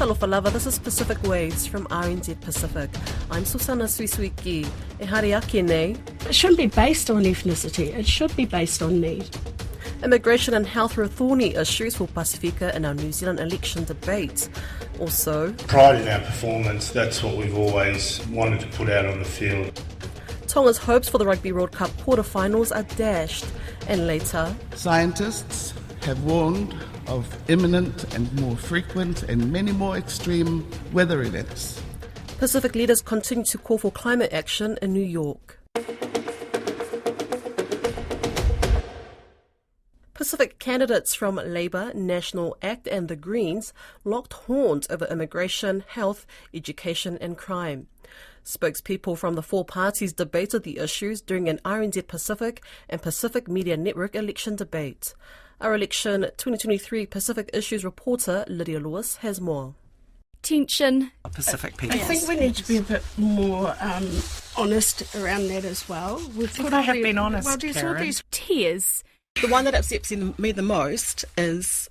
Talofa lava, this is Pacific Waves from RNZ Pacific. I'm Susana Suisuiki. E haere ake nei. It shouldn't be based on ethnicity, it should be based on need. Immigration and health are thorny issues for Pasifika in our New Zealand election debate. Also, pride in our performance, that's what we've always wanted to put out on the field. Tonga's hopes for the Rugby World Cup quarterfinals are dashed. And later, scientists have warned of imminent and more frequent and many more extreme weather events. Pacific leaders continue to call for climate action in New York. Pacific candidates from Labour, National Act and the Greens locked horns over immigration, health, education and crime. Spokespeople from the four parties debated the issues during an RNZ Pacific and Pacific Media Network election debate. Our election 2023 Pacific Issues reporter Lydia Lewis has more. Tension. Pacific people. I think we need to be a bit more honest around that as well. I have been honest, well, there's all these Tears. The one that upsets me the most is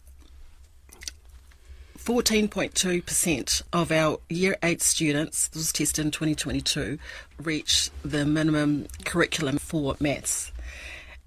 14.2% of our Year 8 students, this was tested in 2022, reach the minimum curriculum for maths.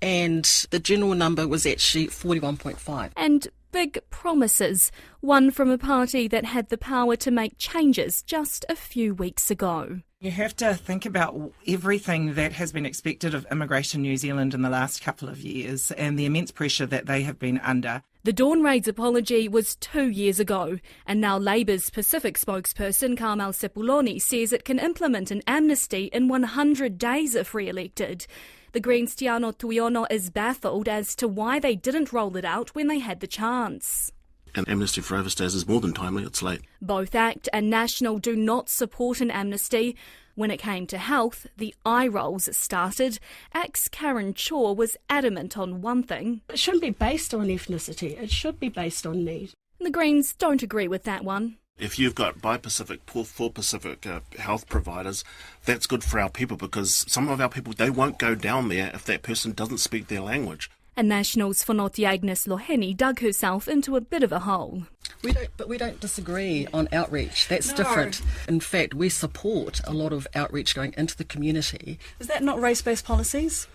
And the general number was actually 41.5. And big promises, one from a party that had the power to make changes just a few weeks ago. You have to think about everything that has been expected of Immigration New Zealand in the last couple of years and the immense pressure that they have been under. The Dawn Raid's apology was 2 years ago, and now Labour's Pacific spokesperson Carmel Sepuloni says it can implement an amnesty in 100 days if re-elected. The Greens' Tiano Tuiono is baffled as to why they didn't roll it out when they had the chance. An amnesty for overstays is more than timely, it's late. Both ACT and National do not support an amnesty. When it came to health, the eye rolls started. ACT's Karen Chaw was adamant on one thing. It shouldn't be based on ethnicity, it should be based on need. The Greens don't agree with that one. If you've got bi-Pacific, for Pacific health providers, that's good for our people because some of our people, they won't go down there if that person doesn't speak their language. And National's Whanoti Agnes Loheni dug herself into a bit of a hole. We don't disagree on outreach. That's different. In fact, we support a lot of outreach going into the community. Is that not race-based policies?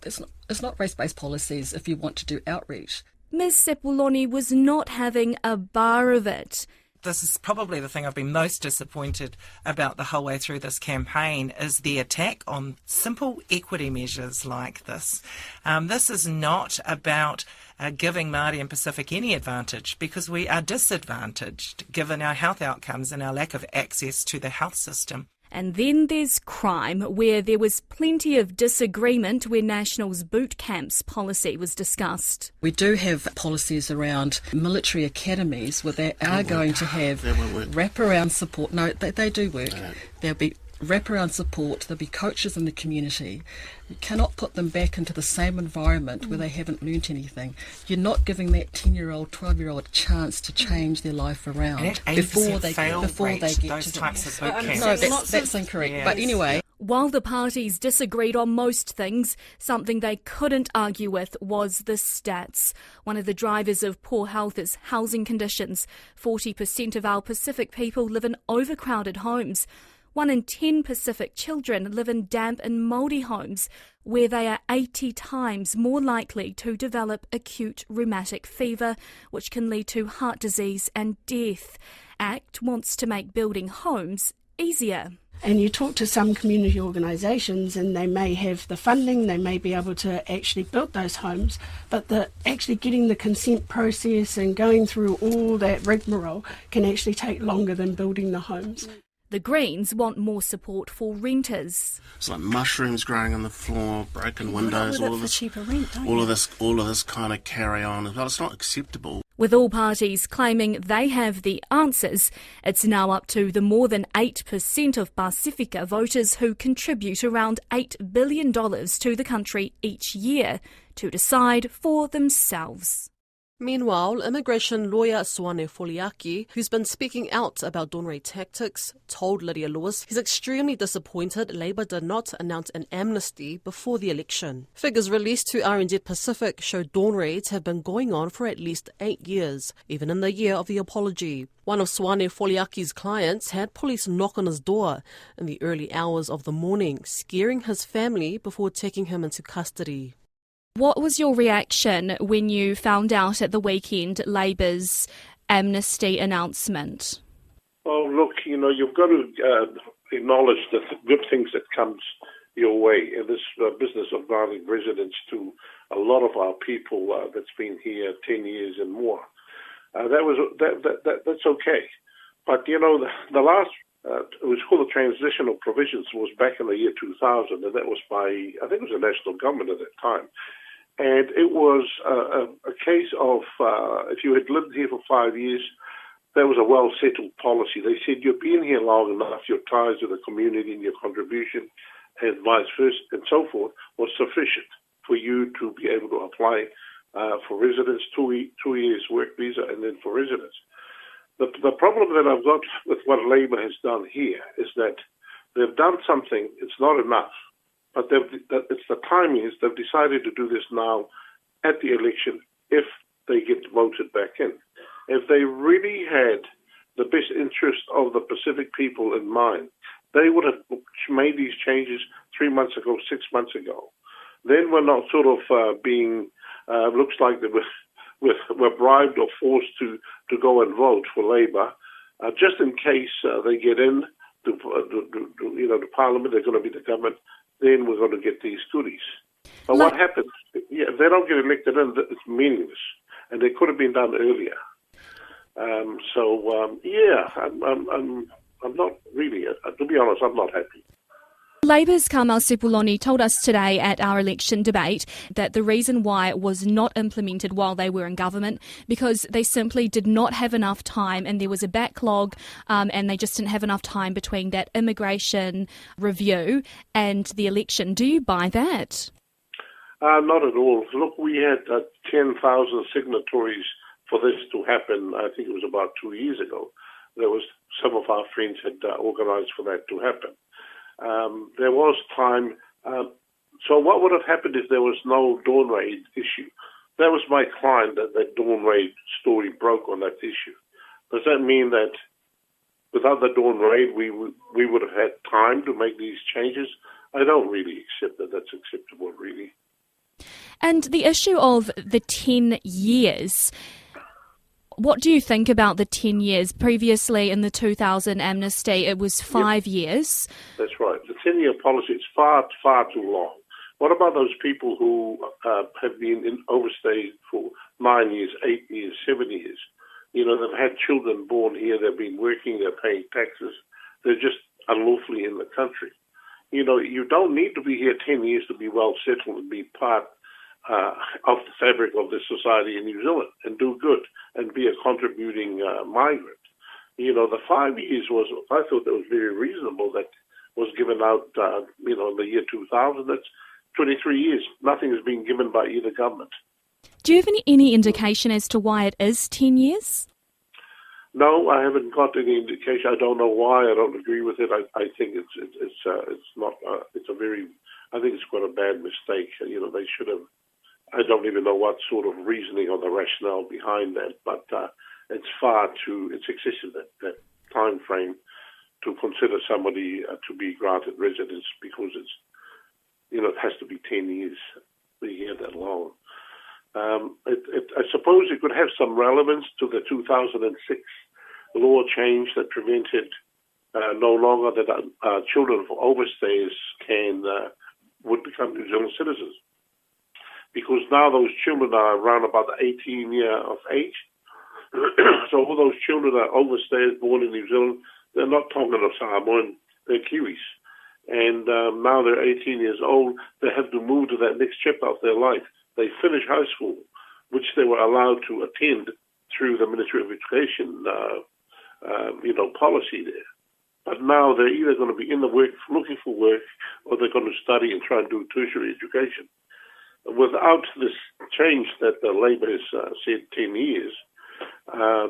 It's not race-based policies if you want to do outreach. Ms Sepuloni was not having a bar of it. This is probably the thing I've been most disappointed about the whole way through this campaign is the attack on simple equity measures like this. This is not about giving Māori and Pacific any advantage because we are disadvantaged given our health outcomes and our lack of access to the health system. And then there's crime, where there was plenty of disagreement when National's boot camps policy was discussed. We do have policies around military academies where they are going to have wraparound support. No, they do work. There'll be wraparound support, there'll be coaches in the community. You cannot put them back into the same environment where they haven't learnt anything. You're not giving that 10-year-old, 12-year-old a chance to change their life around before they get those to types of boot camps. No, that's incorrect. Yes. But anyway. While the parties disagreed on most things, something they couldn't argue with was the stats. One of the drivers of poor health is housing conditions. 40% of our Pacific people live in overcrowded homes. 1 in 10 Pacific children live in damp and mouldy homes, where they are 80 times more likely to develop acute rheumatic fever, which can lead to heart disease and death. ACT wants to make building homes easier. And you talk to some community organisations and they may have the funding, they may be able to actually build those homes, but actually getting the consent process and going through all that rigmarole can actually take longer than building the homes. The Greens want more support for renters. It's like mushrooms growing on the floor, broken windows, all of this kind of carry on. Well, it's not acceptable. With all parties claiming they have the answers, it's now up to the more than 8% of Pasifika voters who contribute around $8 billion to the country each year to decide for themselves. Meanwhile, immigration lawyer Swane Foliaki, who's been speaking out about Donray tactics, told Lydia Lewis he's extremely disappointed Labour did not announce an amnesty before the election. Figures released to RNZ Pacific show dawn raids have been going on for at least 8 years, even in the year of the apology. One of Swane Foliaki's clients had police knock on his door in the early hours of the morning, scaring his family before taking him into custody. What was your reaction when you found out at the weekend Labour's amnesty announcement? Well, look, you've got to acknowledge the good things that comes your way in this business of granting residence to a lot of our people that's been here 10 years and more. That's okay. But, the last, it was called the transitional provisions, was back in the year 2000, and that was by, I think it was the national government at that time. And it was a case of if you had lived here for 5 years, that was a well-settled policy. They said you've been here long enough, your ties to the community and your contribution and vice versa and so forth was sufficient for you to be able to apply for residence, 2 years work visa, and then for residence. The problem that I've got with what Labour has done here is that they've done something, it's not enough. But it's the timing is they've decided to do this now at the election if they get voted back in. If they really had the best interest of the Pacific people in mind, they would have made these changes 3 months ago, 6 months ago. Then we're not sort of looks like they were bribed or forced to go and vote for Labour, just in case they get in to Parliament, they're going to be the government. Then we're going to get these goodies. But what happens? If they don't get elected in, it's meaningless, and they could have been done earlier. I'm not really. To be honest, I'm not happy. Labour's Kamal Sepuloni told us today at our election debate that the reason why it was not implemented while they were in government because they simply did not have enough time and there was a backlog and they just didn't have enough time between that immigration review and the election. Do you buy that? Not at all. Look, we had 10,000 signatories for this to happen. I think it was about 2 years ago. There was some of our friends had organised for that to happen. There was time. So what would have happened if there was no dawn raid issue? That was my client that dawn raid story broke on that issue. Does that mean that without the dawn raid we would have had time to make these changes? I don't really accept that. That's acceptable, really. And the issue of the 10 years... What do you think about the 10 years? Previously, in the 2000 amnesty, it was 5 years. That's right. The 10-year policy is far, far too long. What about those people who have been in overstay for 9 years, 8 years, 7 years? They've had children born here, they've been working, they're paying taxes. They're just unlawfully in the country. You don't need to be here 10 years to be well settled and be part of the fabric of the society in New Zealand and do good and be a contributing migrant. The 5 years I thought that was very reasonable that was given out, in the year 2000. That's 23 years. Nothing has been given by either government. Do you have any indication as to why it is 10 years? No, I haven't got any indication. I don't know why. I don't agree with it. I think it's not. It's a very. I think it's quite a bad mistake. They should have. I don't even know what sort of reasoning or the rationale behind that, but it's excessive, that time frame to consider somebody to be granted residence because it has to be 10 years to be here that long. I suppose it could have some relevance to the 2006 law change that prevented no longer that children of overstayers would become New Zealand citizens. Because now those children are around about the 18 year of age. So all those children are overstayers born in New Zealand. They're not Tongan or Samoan, they're Kiwis. And now they're 18 years old. They have to move to that next chapter of their life. They finish high school, which they were allowed to attend through the Ministry of Education, policy there. But now they're either going to be in the work, looking for work, or they're going to study and try and do tertiary education. without this change that the Labour has said 10 years,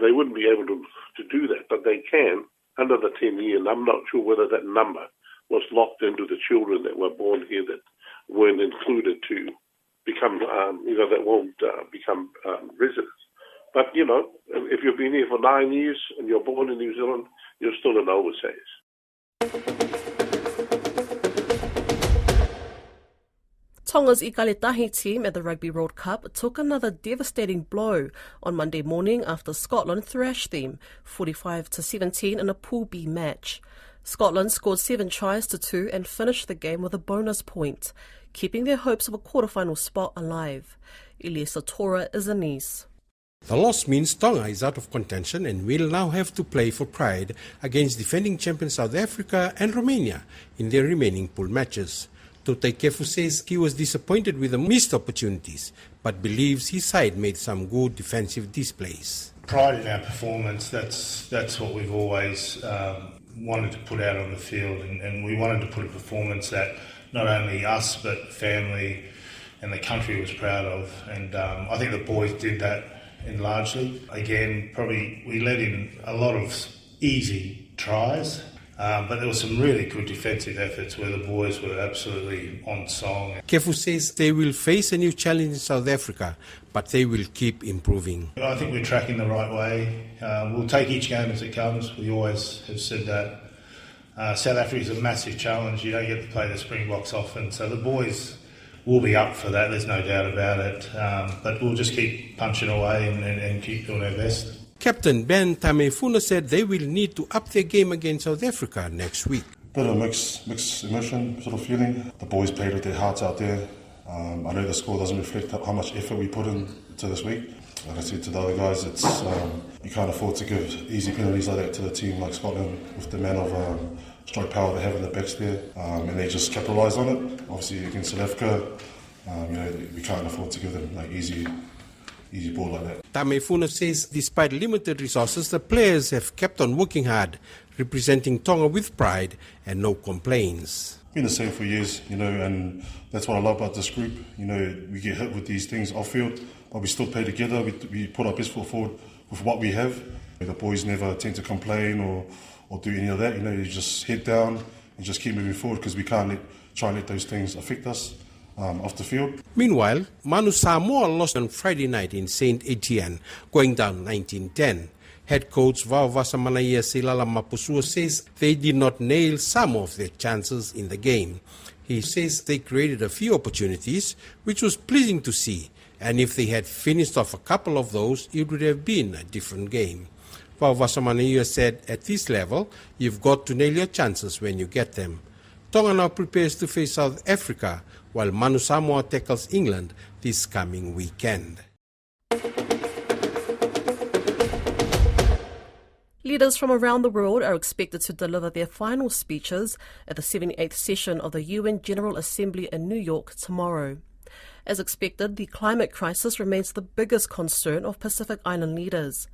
they wouldn't be able to do that, but they can under the 10-year. And I'm not sure whether that number was locked into the children that were born here that weren't included to become, that won't become residents. But, if you've been here for 9 years and you're born in New Zealand, you're still an overseas. Tonga's Ikaletahi team at the Rugby World Cup took another devastating blow on Monday morning after Scotland thrashed them 45-17 in a Pool B match. Scotland scored 7 tries to 2 and finished the game with a bonus point, keeping their hopes of a quarterfinal spot alive. Eliesa Tora is in Nice. The loss means Tonga is out of contention and will now have to play for pride against defending champions South Africa and Romania in their remaining pool matches. Tote Kefu says he was disappointed with the missed opportunities, but believes his side made some good defensive displays. Pride in our performance, that's what we've always wanted to put out on the field, and we wanted to put a performance that not only us but family and the country was proud of, and I think the boys did that in largely. Again, probably we let in a lot of easy tries, but there were some really good defensive efforts where the boys were absolutely on song. Kefu says they will face a new challenge in South Africa, but they will keep improving. I think we're tracking the right way. We'll take each game as it comes. We always have said that. South Africa is a massive challenge. You don't get to play the Springboks often, so the boys will be up for that, there's no doubt about it. But we'll just keep punching away and keep doing our best. Captain Ben Tamefuna said they will need to up their game against South Africa next week. Bit of mixed emotion sort of feeling. The boys played with their hearts out there. I know the score doesn't reflect how much effort we put into this week. Like I said to the other guys, it's you can't afford to give easy penalties like that to the team like Scotland with the amount of stroke power they have in the backs there, and they just capitalised on it. Obviously against South Africa, we can't afford to give them like easy ball like that. Tamefuna says despite limited resources, the players have kept on working hard, representing Tonga with pride and no complaints. Been the same for years, and that's what I love about this group. We get hit with these things off field, but we still play together. We put our best foot forward with what we have. The boys never tend to complain or do any of that. You just head down and just keep moving forward because we can't try and let those things affect us off the field. Meanwhile, Manu Samoa lost on Friday night in St. Etienne, going down 19-10. Head coach Vauvasamanaia Silala Mapusua says they did not nail some of their chances in the game. He says they created a few opportunities, which was pleasing to see, and if they had finished off a couple of those, it would have been a different game. Vauvasamanaia said at this level, you've got to nail your chances when you get them. Tonga now prepares to face South Africa, while Manu Samoa tackles England this coming weekend. Leaders from around the world are expected to deliver their final speeches at the 78th session of the UN General Assembly in New York tomorrow. As expected, the climate crisis remains the biggest concern of Pacific Island leaders.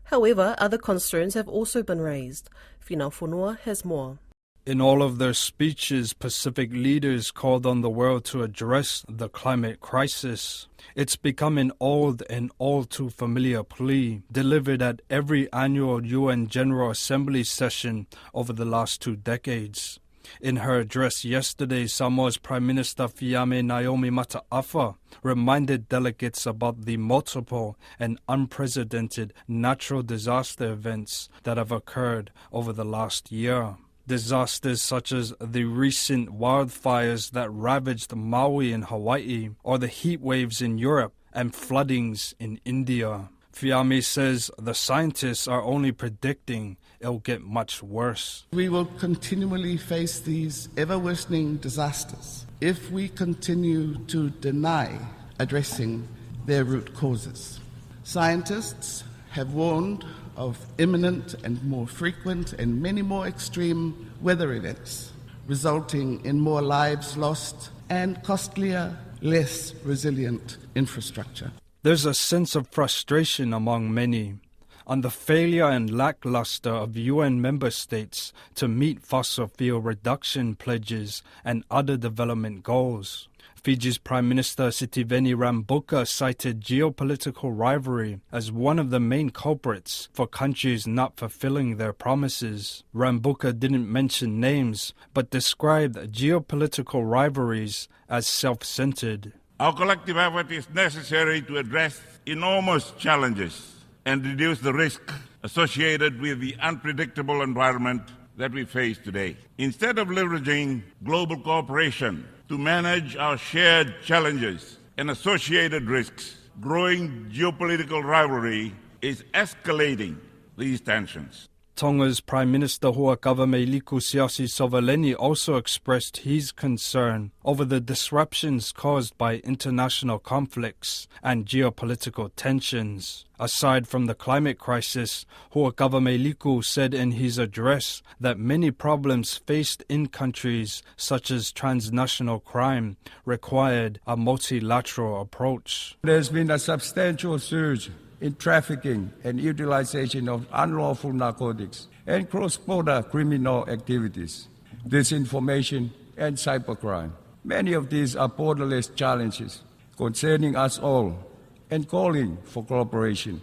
However, other concerns have also been raised. Finau Fonua has more. In all of their speeches, Pacific leaders called on the world to address the climate crisis. It's become an old and all too familiar plea, delivered at every annual UN General Assembly session over the last 2 decades. In her address yesterday, Samoa's Prime Minister Fiame Naomi Mata'afa reminded delegates about the multiple and unprecedented natural disaster events that have occurred over the last year. Disasters such as the recent wildfires that ravaged Maui in Hawaii, or the heat waves in Europe and floodings in India. Fiame says the scientists are only predicting it'll get much worse. We will continually face these ever-worsening disasters if we continue to deny addressing their root causes. Scientists have warned of imminent and more frequent and many more extreme weather events, resulting in more lives lost and costlier, less resilient infrastructure. There's a sense of frustration among many on the failure and lackluster of UN member states to meet fossil fuel reduction pledges and other development goals. Fiji's Prime Minister Sitiveni Rabuka cited geopolitical rivalry as one of the main culprits for countries not fulfilling their promises. Rabuka didn't mention names, but described geopolitical rivalries as self-centered. Our collective effort is necessary to address enormous challenges and reduce the risk associated with the unpredictable environment that we face today. Instead of leveraging global cooperation to manage our shared challenges and associated risks, growing geopolitical rivalry is escalating these tensions. Tonga's Prime Minister Hoakavameliku Siasi Sovaleni also expressed his concern over the disruptions caused by international conflicts and geopolitical tensions. Aside from the climate crisis, Hoakavameliku said in his address that many problems faced in countries such as transnational crime required a multilateral approach. There's been a substantial surge in trafficking and utilization of unlawful narcotics and cross-border criminal activities, disinformation and cybercrime. Many of these are borderless challenges concerning us all and calling for cooperation.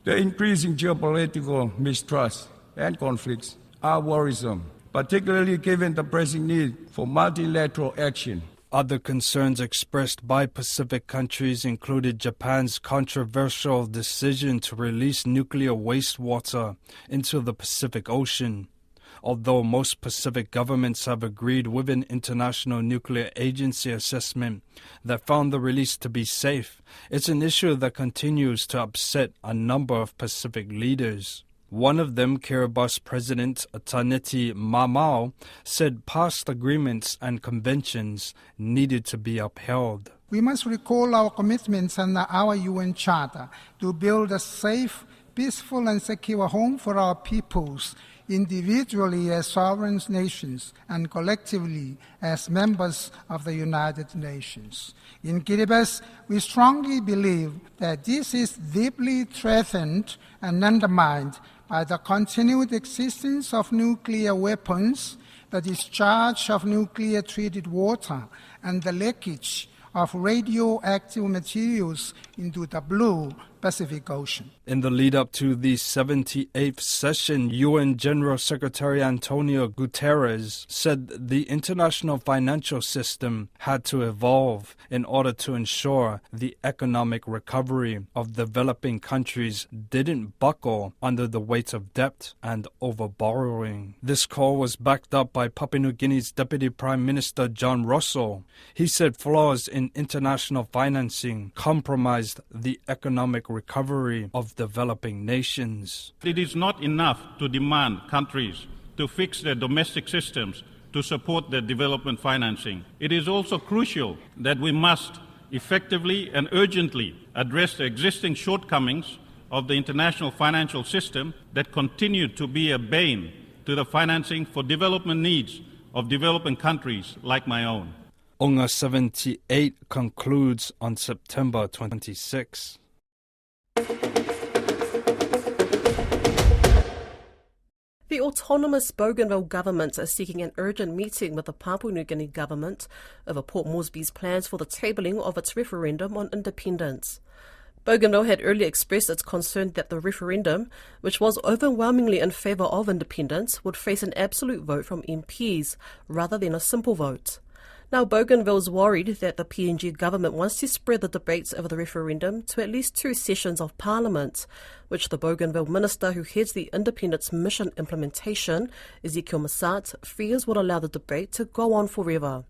The increasing geopolitical mistrust and conflicts are worrisome, particularly given the pressing need for multilateral action. Other concerns expressed by Pacific countries included Japan's controversial decision to release nuclear wastewater into the Pacific Ocean. Although most Pacific governments have agreed with an International Nuclear Agency assessment that found the release to be safe, it's an issue that continues to upset a number of Pacific leaders. One of them, Kiribati President Taneti Mamao, said past agreements and conventions needed to be upheld. We must recall our commitments under our UN Charter to build a safe, peaceful and secure home for our peoples, individually as sovereign nations and collectively as members of the United Nations. In Kiribati, we strongly believe that this is deeply threatened and undermined by the continued existence of nuclear weapons, the discharge of nuclear treated water, and the leakage of radioactive materials into the blue Pacific Ocean. In the lead-up to the 78th session, UN General Secretary Antonio Guterres said the international financial system had to evolve in order to ensure the economic recovery of developing countries didn't buckle under the weight of debt and overborrowing. This call was backed up by Papua New Guinea's Deputy Prime Minister John Russell. He said flaws in international financing compromised the economic recovery of developing nations. It is not enough to demand countries to fix their domestic systems to support their development financing. It is also crucial that we must effectively and urgently address the existing shortcomings of the international financial system that continue to be a bane to the financing for development needs of developing countries like my own. UNGA 78 concludes on September 26. The autonomous Bougainville government is seeking an urgent meeting with the Papua New Guinea government over Port Moresby's plans for the tabling of its referendum on independence. Bougainville had earlier expressed its concern that the referendum, which was overwhelmingly in favour of independence, would face an absolute vote from MPs rather than a simple vote. Now, Bougainville is worried that the PNG government wants to spread the debates over the referendum to at least 2 sessions of Parliament, which the Bougainville minister who heads the Independence Mission implementation, Ezekiel Massat, fears would allow the debate to go on forever.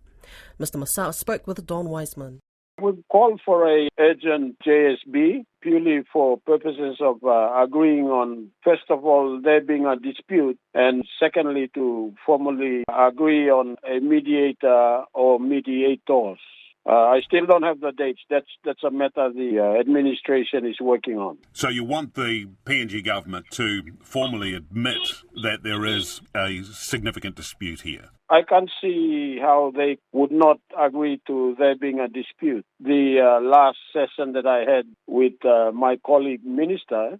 Mr. Massat spoke with Don Wiseman. We've called for an urgent JSB purely for purposes of agreeing on, first of all, there being a dispute, and secondly, to formally agree on a mediator or mediators. I still don't have the dates. That's a matter the administration is working on. So you want the PNG government to formally admit that there is a significant dispute here? I can't see how they would not agree to there being a dispute. The last session that I had with my colleague Minister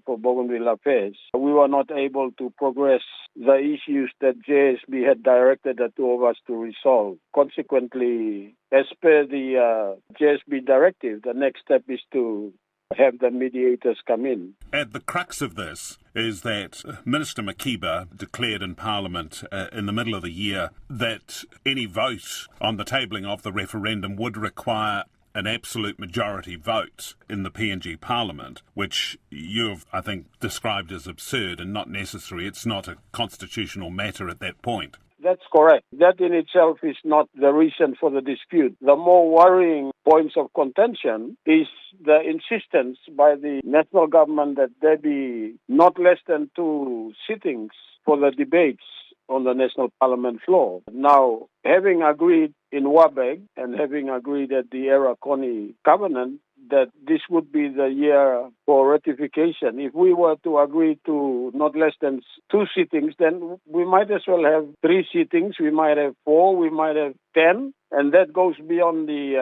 for Bougainville Affairs, we were not able to progress the issues that JSB had directed the two of us to resolve. Consequently, as per the JSB directive, the next step is to have the mediators come in. At the crux of this is that Minister Makiba declared in Parliament in the middle of the year that any vote on the tabling of the referendum would require an absolute majority vote in the PNG Parliament, which you've, I think, described as absurd and not necessary. It's not a constitutional matter at that point. That's correct. That in itself is not the reason for the dispute. The more worrying points of contention is the insistence by the national government that there be not less than 2 sittings for the debates on the National Parliament floor. Now, having agreed in Wabeg and having agreed at the Era Koni Covenant that this would be the year for ratification, if we were to agree to not less than 2 sittings, then we might as well have 3 sittings, we might have 4, we might have 10, and that goes beyond the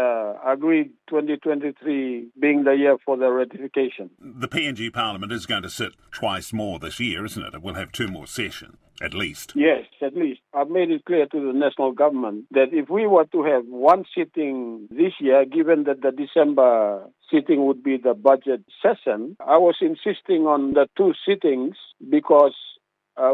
agreed 2023 being the year for the ratification. The PNG Parliament is going to sit twice more this year, isn't it? It will have 2 more sessions, at least. Yes, at least. I've made it clear to the national government that if we were to have 1 sitting this year, given that the December sitting would be the budget session, I was insisting on the 2 sittings because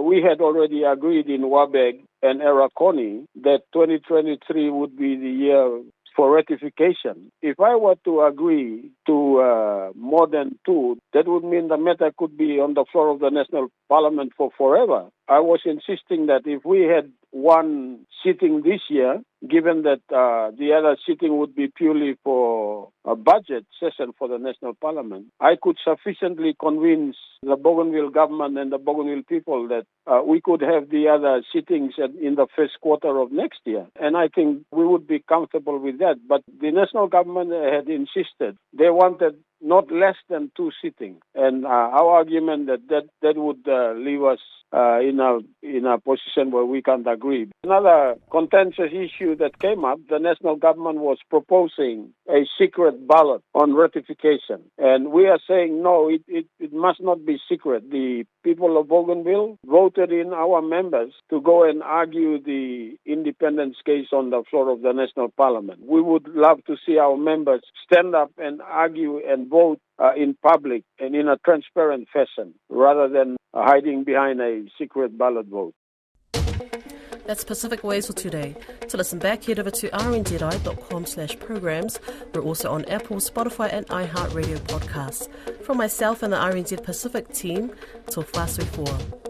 we had already agreed in Wabeg and Era Koni that 2023 would be the year for ratification. If I were to agree to more than 2, that would mean the matter could be on the floor of the National Parliament for forever. I was insisting that if we had 1 sitting this year, given that the other sitting would be purely for a budget session for the National Parliament, I could sufficiently convince the Bougainville government and the Bougainville people that we could have the other sittings in the first quarter of next year. And I think we would be comfortable with that. But the national government had insisted. They wanted not less than 2 sittings. And our argument that would leave us in a position where we can't agree. Another contentious issue that came up, the national government was proposing a secret ballot on ratification. And we are saying, no, it must not be secret. The people of Bougainville voted in our members to go and argue the independence case on the floor of the National Parliament. We would love to see our members stand up and argue and vote in public and in a transparent fashion, rather than hiding behind a secret ballot vote. That's Pacific Ways for today. To listen back, head over to rnzi.com/programs. We're also on Apple, Spotify and iHeartRadio podcasts. From myself and the RNZ Pacific team, till Fasui 4.